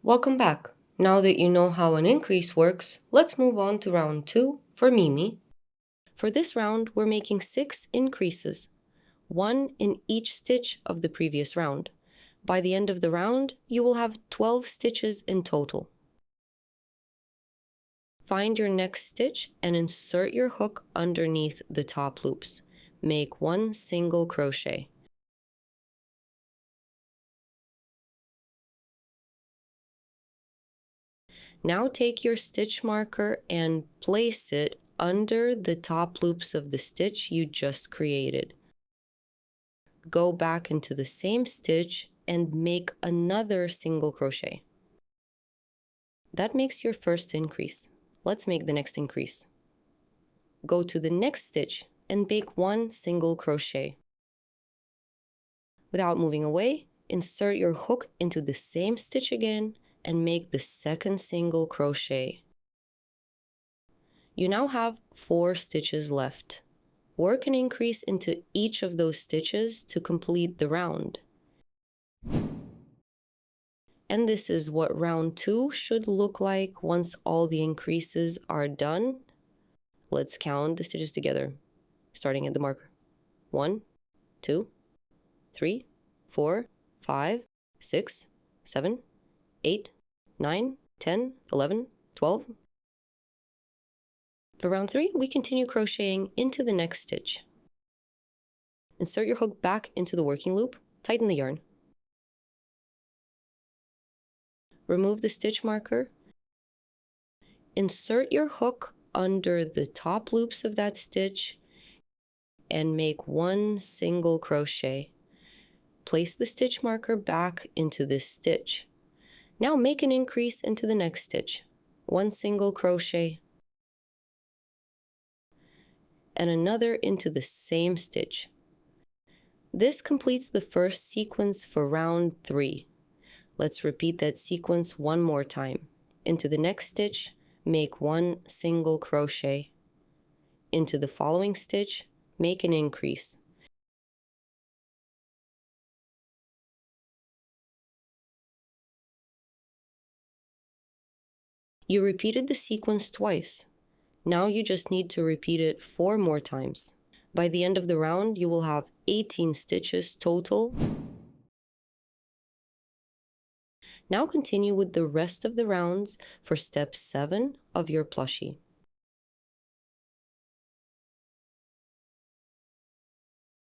Welcome back. Now that you know how an increase works, let's move on to round 2 for Mimi. For this round, we're making 6 increases, 1 in each stitch of the previous round. By the end of the round, you will have 12 stitches in total. Find your next stitch and insert your hook underneath the top loops. Make 1 single crochet. Now take your stitch marker and place it under the top loops of the stitch you just created. Go back into the same stitch and make another single crochet. That makes your first increase. Let's make the next increase. Go to the next stitch and make 1 single crochet. Without moving away, insert your hook into the same stitch again and make the second single crochet. You now have 4 stitches left. Work an increase into each of those stitches to complete the round. And this is what round 2 should look like once all the increases are done. Let's count the stitches together, starting at the marker. 1, 2, 3, 4, 5, 6, 7, 8, 9, 10, 11, 12. For round 3, we continue crocheting into the next stitch. Insert your hook back into the working loop, tighten the yarn. Remove the stitch marker. Insert your hook under the top loops of that stitch and make 1 single crochet. Place the stitch marker back into this stitch. Now make an increase into the next stitch. 1 single crochet and another into the same stitch. This completes the first sequence for round 3. Let's repeat that sequence one more time. Into the next stitch, make 1 single crochet. Into the following stitch, make an increase. You repeated the sequence twice. Now you just need to repeat it 4 more times. By the end of the round, you will have 18 stitches total. Now continue with the rest of the rounds for step 7 of your plushie.